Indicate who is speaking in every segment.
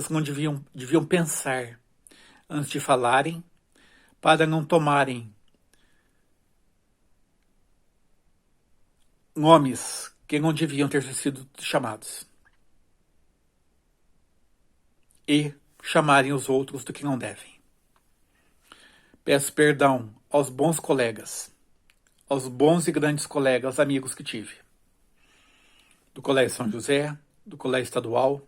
Speaker 1: não deviam pensar antes de falarem, para não tomarem nomes que não deviam ter sido chamados e chamarem os outros do que não devem. Peço perdão aos bons colegas, aos bons e grandes colegas, amigos que tive, do Colégio São José, do Colégio Estadual,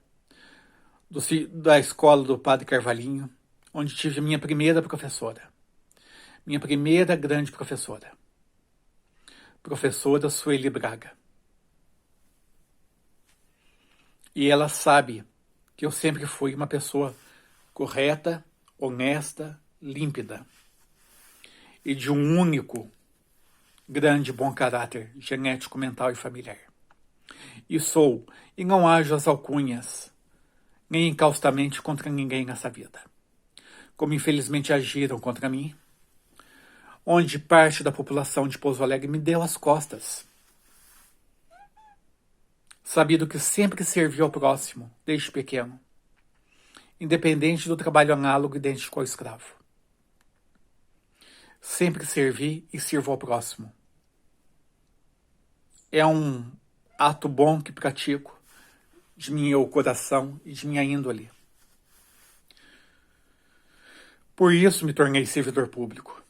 Speaker 1: da escola do Padre Carvalhinho, onde tive a minha primeira professora, minha primeira grande professora Sueli Braga. E ela sabe que eu sempre fui uma pessoa correta, honesta, límpida e de um único grande bom caráter genético, mental e familiar. E sou, e não ajo as alcunhas, nem incaustamente contra ninguém nessa vida, como infelizmente agiram contra mim, onde parte da população de Pouso Alegre me deu as costas, sabido que sempre servi ao próximo, desde pequeno, independente do trabalho análogo idêntico ao escravo. Sempre servi e sirvo ao próximo. É um ato bom que pratico de meu coração e de minha índole. Por isso me tornei servidor público.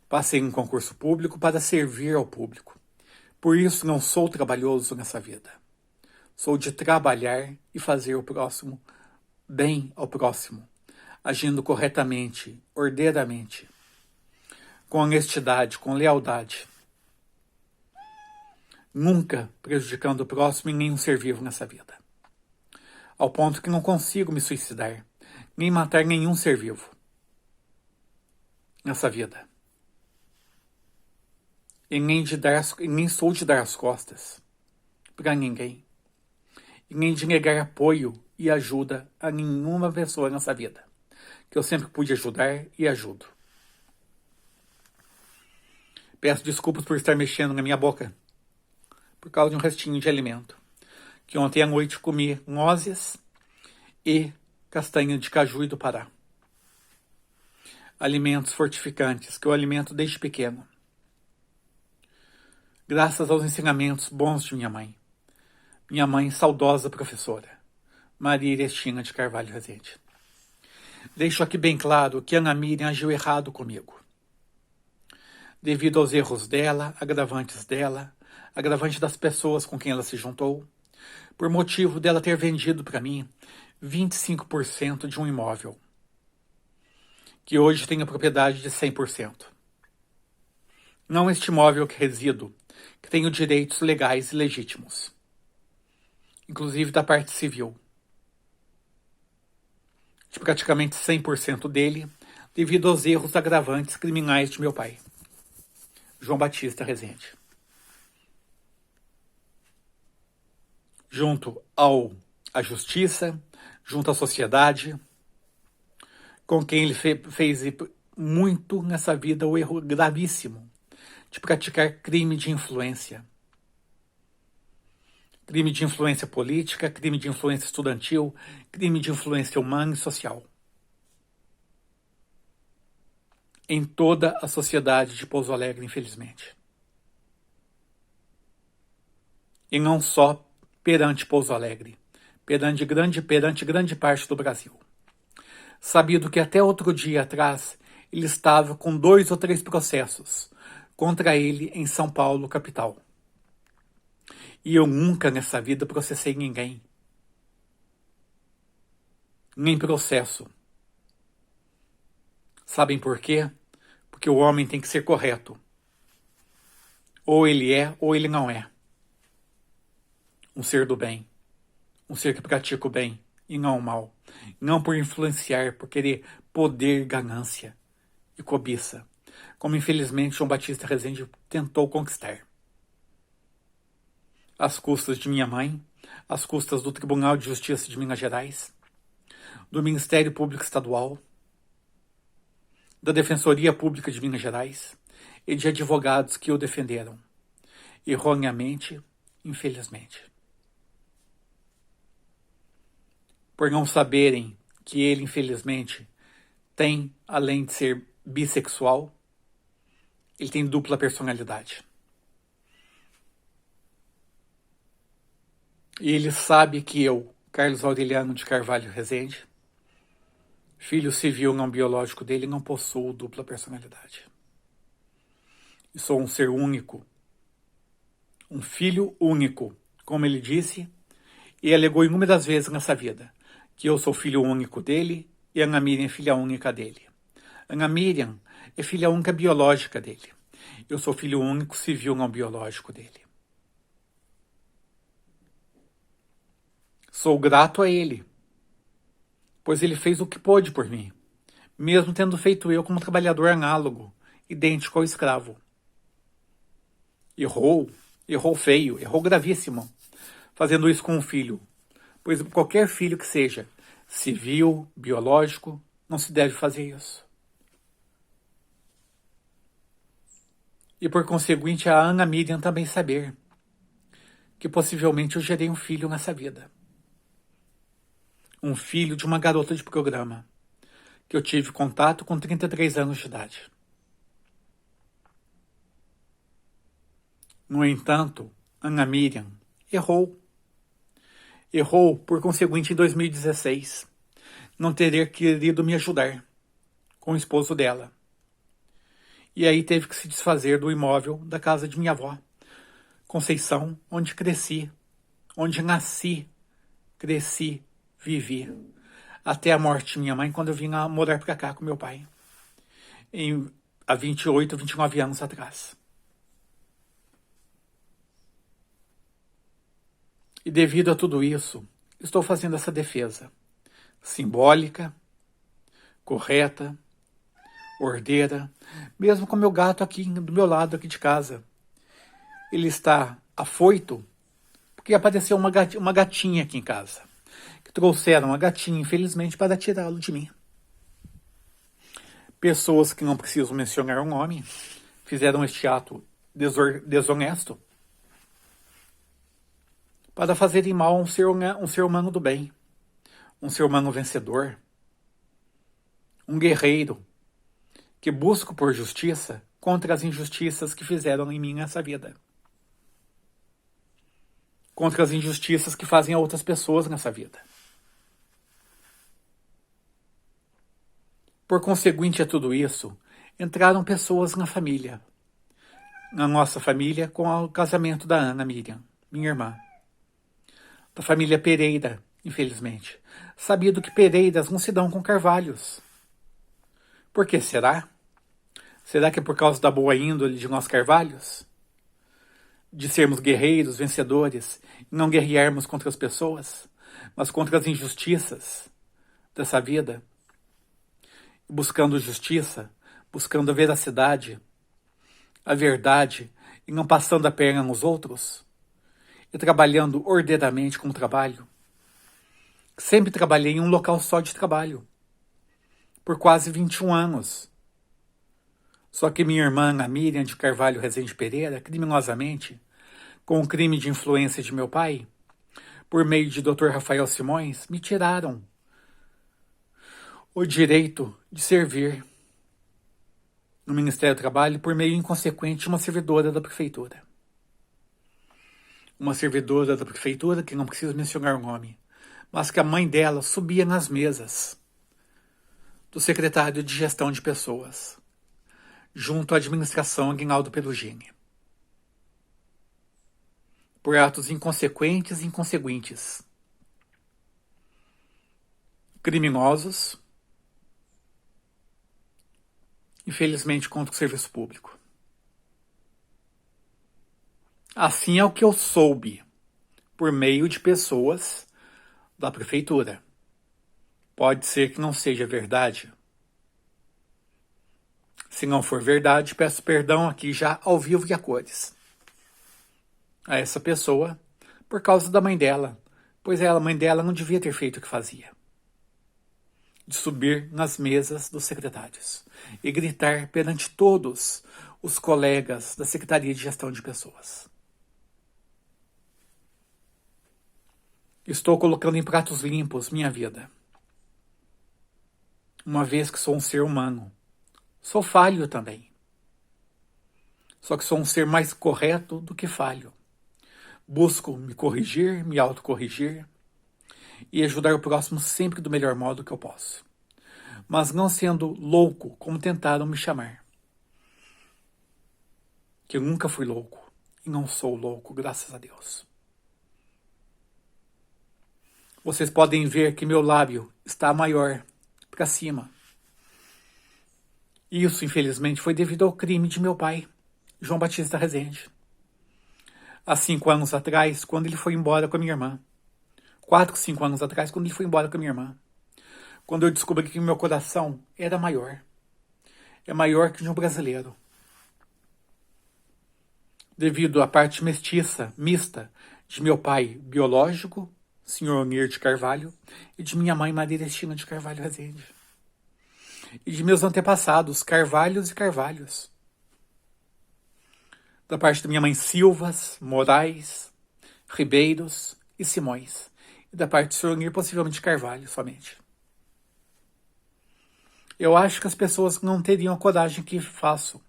Speaker 1: Passei em um concurso público para servir ao público. Por isso não sou trabalhoso nessa vida. Sou de trabalhar e fazer o próximo bem ao próximo, agindo corretamente, ordeiramente, com honestidade, com lealdade, nunca prejudicando o próximo em nenhum ser vivo nessa vida. Ao ponto que não consigo me suicidar, nem matar nenhum ser vivo nessa vida. E nem sou de dar as costas para ninguém. E nem de negar apoio e ajuda a nenhuma pessoa nessa vida, que eu sempre pude ajudar e ajudo. Peço desculpas por estar mexendo na minha boca, por causa de um restinho de alimento, que ontem à noite comi nozes e castanha de caju e do Pará. Alimentos fortificantes que eu alimento desde pequeno, graças aos ensinamentos bons de minha mãe saudosa professora, Maria Irestina de Carvalho Rezende. Deixo aqui bem claro que Ana Miriam agiu errado comigo, devido aos erros dela, agravante das pessoas com quem ela se juntou, por motivo dela ter vendido para mim 25% de um imóvel, que hoje tem a propriedade de 100%. Não este imóvel que resido, que tenho direitos legais e legítimos, inclusive da parte civil, de praticamente 100% dele, devido aos erros agravantes criminais de meu pai, João Batista Rezende. Junto à justiça, junto à sociedade, com quem ele fez muito nessa vida o erro gravíssimo de praticar crime de influência. Crime de influência política, crime de influência estudantil, crime de influência humana e social. Em toda a sociedade de Pouso Alegre, infelizmente. E não só perante Pouso Alegre, perante grande parte do Brasil. Sabido que até outro dia atrás ele estava com 2 ou 3 processos contra ele em São Paulo, capital. E eu nunca nessa vida processei ninguém. Nem processo. Sabem por quê? Porque o homem tem que ser correto. Ou ele é, ou ele não é. Um ser do bem. Um ser que pratica o bem e não o mal. Não por influenciar, por querer poder, ganância e cobiça, como infelizmente João Batista Rezende tentou conquistar. Às custas de minha mãe, às custas do Tribunal de Justiça de Minas Gerais, do Ministério Público Estadual, da Defensoria Pública de Minas Gerais e de advogados que o defenderam, erroneamente, infelizmente. por não saberem que ele, infelizmente, tem, além de ser bissexual, ele tem dupla personalidade. E ele sabe que eu, Carlos Aureliano de Carvalho Rezende, filho civil não biológico dele, não possuo dupla personalidade. E sou um ser único, um filho único, como ele disse e alegou inúmeras vezes nessa vida, que eu sou filho único dele e Ana Miriam é filha única dele. Ana Miriam é filha única biológica dele. Eu sou filho único civil não biológico dele. Sou grato a ele, pois ele fez o que pôde por mim, mesmo tendo feito eu como trabalhador análogo, idêntico ao escravo. Errou feio, errou gravíssimo, fazendo isso com um filho, pois qualquer filho que seja, civil, biológico, não se deve fazer isso. E por conseguinte a Ana Miriam também saber que possivelmente eu gerei um filho nessa vida. Um filho de uma garota de programa, que eu tive contato com 33 anos de idade. No entanto, Ana Miriam errou. Errou, por conseguinte, em 2016, não ter querido me ajudar com o esposo dela. E aí teve que se desfazer do imóvel da casa de minha avó, Conceição, onde cresci, onde nasci, cresci, vivi, até a morte de minha mãe, quando eu vim a morar para cá com meu pai, há 28, 29 anos atrás. E devido a tudo isso, estou fazendo essa defesa simbólica, correta, ordeira, mesmo com meu gato aqui do meu lado aqui de casa. Ele está afoito porque apareceu uma gatinha aqui em casa. Que trouxeram a gatinha, infelizmente, para tirá-lo de mim. Pessoas que não preciso mencionar o nome fizeram este ato desonesto para fazerem mal a um ser humano do bem, um ser humano vencedor, um guerreiro que busca por justiça contra as injustiças que fizeram em mim nessa vida, contra as injustiças que fazem a outras pessoas nessa vida. Por conseguinte a tudo isso, entraram pessoas na família, na nossa família, com o casamento da Ana Miriam, minha irmã, da família Pereira, infelizmente. Sabido que Pereiras não se dão com Carvalhos. Por que será? Será que é por causa da boa índole de nós Carvalhos? De sermos guerreiros, vencedores, e não guerrearmos contra as pessoas, mas contra as injustiças dessa vida? Buscando justiça, buscando a veracidade, a verdade, e não passando a perna nos outros? E trabalhando ordeiramente com o trabalho? Sempre trabalhei em um local só de trabalho, por quase 21 anos. Só que minha irmã, a Miriam de Carvalho Rezende Pereira, criminosamente, com o crime de influência de meu pai, por meio de Dr. Rafael Simões, me tiraram o direito de servir no Ministério do Trabalho por meio inconsequente de uma servidora da prefeitura. Uma servidora da prefeitura, que não preciso mencionar o nome, mas que a mãe dela subia nas mesas do secretário de Gestão de Pessoas, junto à administração Aguinaldo Perugini. Por atos inconsequentes e inconseguintes, criminosos, infelizmente contra o serviço público. Assim é o que eu soube, por meio de pessoas da prefeitura. Pode ser que não seja verdade. Se não for verdade, peço perdão aqui já ao vivo e a cores a essa pessoa por causa da mãe dela, pois a mãe dela não devia ter feito o que fazia. De subir nas mesas dos secretários e gritar perante todos os colegas da Secretaria de Gestão de Pessoas. Estou colocando em pratos limpos minha vida. Uma vez que sou um ser humano, sou falho também. Só que sou um ser mais correto do que falho. Busco me corrigir, me autocorrigir e ajudar o próximo sempre do melhor modo que eu posso. Mas não sendo louco como tentaram me chamar. Que eu nunca fui louco e não sou louco, graças a Deus. Vocês podem ver que meu lábio está maior para cima. Isso, infelizmente, foi devido ao crime de meu pai, João Batista Rezende. Há 5 anos atrás, quando ele foi embora com a minha irmã. 4, 5 anos atrás, quando ele foi embora com a minha irmã. Quando eu descobri que meu coração era maior. É maior que o de um brasileiro. Devido à parte mista de meu pai biológico, Sr. Onir de Carvalho, e de minha mãe Maria Erestina de Carvalho Rezende. E de meus antepassados, Carvalhos e Carvalhos. Da parte da minha mãe Silvas, Moraes, Ribeiros e Simões. E da parte do Sr. Onir, possivelmente Carvalho somente. Eu acho que as pessoas não teriam a coragem que faço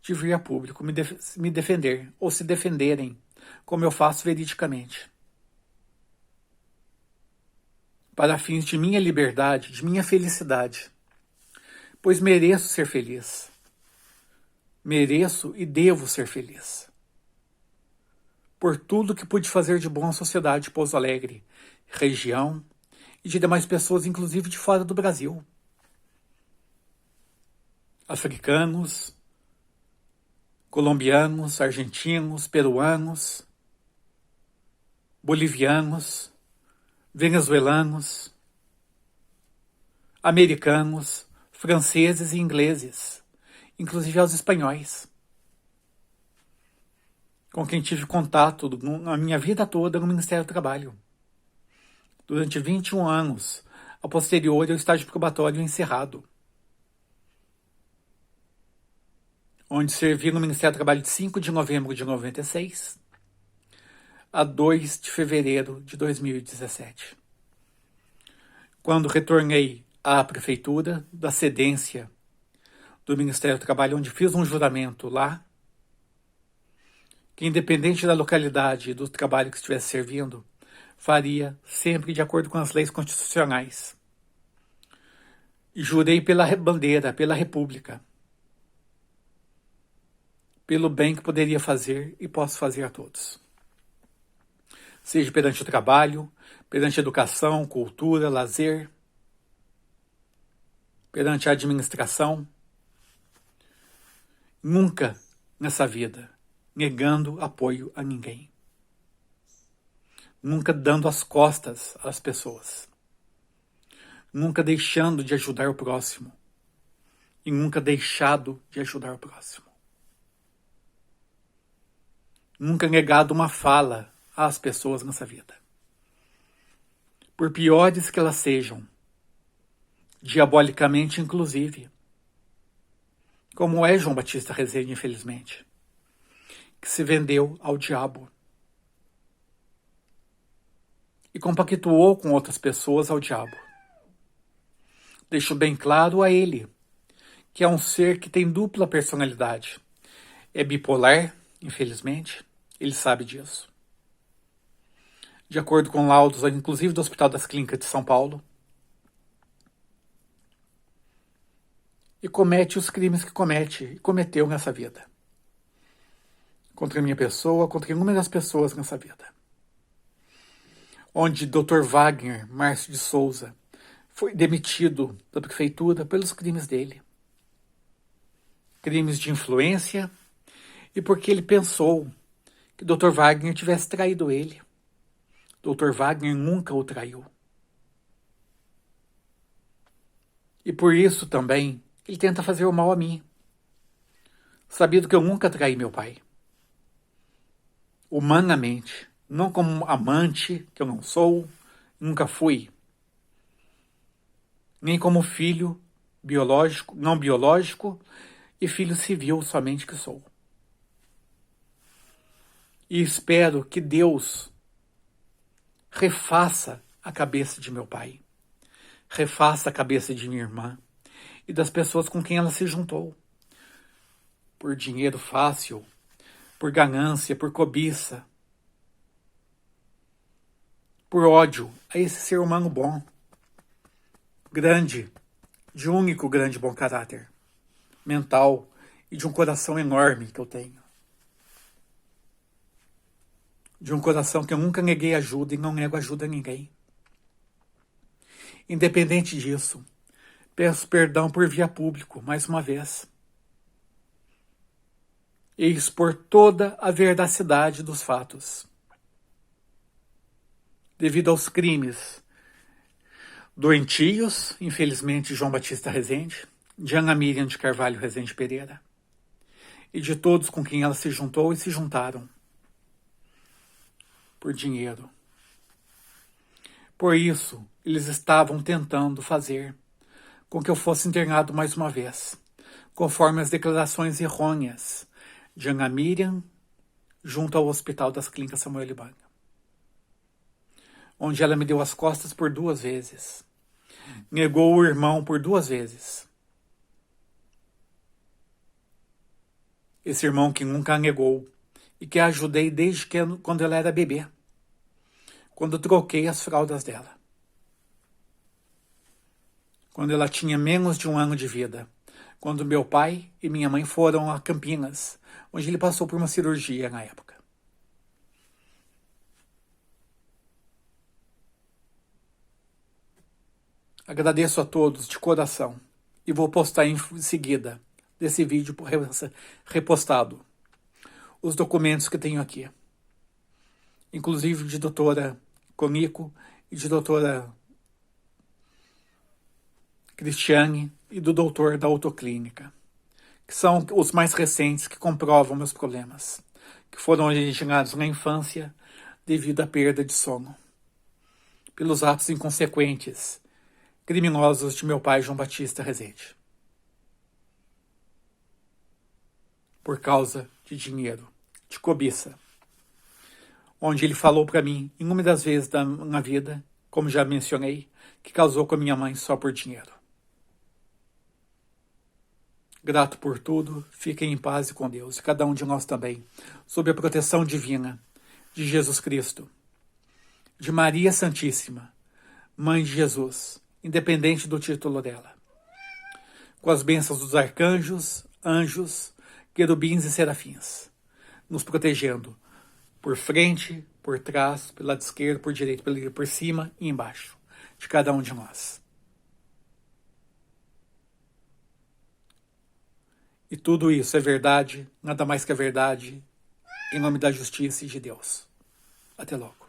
Speaker 1: de vir a público me defender ou se defenderem, como eu faço veridicamente. Para fins de minha liberdade, de minha felicidade. Pois mereço ser feliz. Mereço e devo ser feliz. Por tudo que pude fazer de bom à sociedade de Pouso Alegre, região e de demais pessoas, inclusive de fora do Brasil. Africanos, colombianos, argentinos, peruanos, bolivianos, venezuelanos, americanos, franceses e ingleses, inclusive aos espanhóis, com quem tive contato na minha vida toda no Ministério do Trabalho. Durante 21 anos, a posterior ao estágio probatório encerrado, onde servi no Ministério do Trabalho de 5 de novembro de 96 a 2 de fevereiro de 2017. Quando retornei à prefeitura da cedência do Ministério do Trabalho, onde fiz um juramento lá, que independente da localidade e do trabalho que estivesse servindo, faria sempre de acordo com as leis constitucionais. E jurei pela bandeira, pela República, pelo bem que poderia fazer e posso fazer a todos. Seja perante o trabalho, perante a educação, cultura, lazer, perante a administração. Nunca nessa vida negando apoio a ninguém. Nunca dando as costas às pessoas. Nunca deixando de ajudar o próximo. E nunca deixado de ajudar o próximo. Nunca negado uma fala às pessoas nessa vida. Por piores que elas sejam, diabolicamente inclusive, como é João Batista Rezende, infelizmente, que se vendeu ao diabo e compactuou com outras pessoas ao diabo. Deixo bem claro a ele que é um ser que tem dupla personalidade. É bipolar, infelizmente, ele sabe disso. De acordo com laudos, inclusive do Hospital das Clínicas de São Paulo, e comete os crimes que cometeu nessa vida. Contra a minha pessoa, contra inúmeras pessoas nessa vida. Onde Dr. Wagner Márcio de Souza foi demitido da prefeitura pelos crimes dele. Crimes de influência e porque ele pensou que Dr. Wagner tivesse traído ele. Dr. Wagner nunca o traiu. E por isso também ele tenta fazer o mal a mim. Sabido que eu nunca traí meu pai. Humanamente, não como amante, que eu não sou, nunca fui. Nem como filho biológico, não biológico, e filho civil somente que sou. E espero que Deus refaça a cabeça de meu pai, refaça a cabeça de minha irmã e das pessoas com quem ela se juntou. Por dinheiro fácil, por ganância, por cobiça, por ódio a esse ser humano bom, grande, de único grande bom caráter, mental e de um coração enorme que eu tenho. De um coração que eu nunca neguei ajuda e não nego ajuda a ninguém. Independente disso, peço perdão por via público, mais uma vez, e expor toda a veracidade dos fatos. Devido aos crimes doentios, infelizmente, de João Batista Rezende, de Ana Miriam de Carvalho Rezende Pereira, e de todos com quem ela se juntou e se juntaram por dinheiro. Por isso, eles estavam tentando fazer com que eu fosse internado mais uma vez, conforme as declarações errôneas de Ana Miriam junto ao Hospital das Clínicas Samuel Libanga, onde ela me deu as costas por 2 vezes, negou o irmão por 2 vezes. Esse irmão que nunca a negou e que a ajudei desde quando ela era bebê, quando troquei as fraldas dela. Quando ela tinha menos de 1 ano de vida, quando meu pai e minha mãe foram a Campinas, onde ele passou por uma cirurgia na época. Agradeço a todos de coração e vou postar em seguida desse vídeo repostado os documentos que tenho aqui, inclusive de doutora Conico e de doutora Cristiane e do doutor da autoclínica, que são os mais recentes que comprovam meus problemas, que foram originados na infância devido à perda de sono, pelos atos inconsequentes, criminosos de meu pai João Batista Rezende, por causa de dinheiro, de cobiça, onde ele falou para mim, em uma das vezes na vida, como já mencionei, que casou com a minha mãe só por dinheiro. Grato por tudo, fiquem em paz e com Deus, e cada um de nós também, sob a proteção divina de Jesus Cristo, de Maria Santíssima, Mãe de Jesus, independente do título dela, com as bênçãos dos arcanjos, anjos, querubins e serafins, nos protegendo por frente, por trás, pelo lado esquerdo, por direito, por cima e embaixo, de cada um de nós. E tudo isso é verdade, nada mais que a verdade, em nome da justiça e de Deus. Até logo.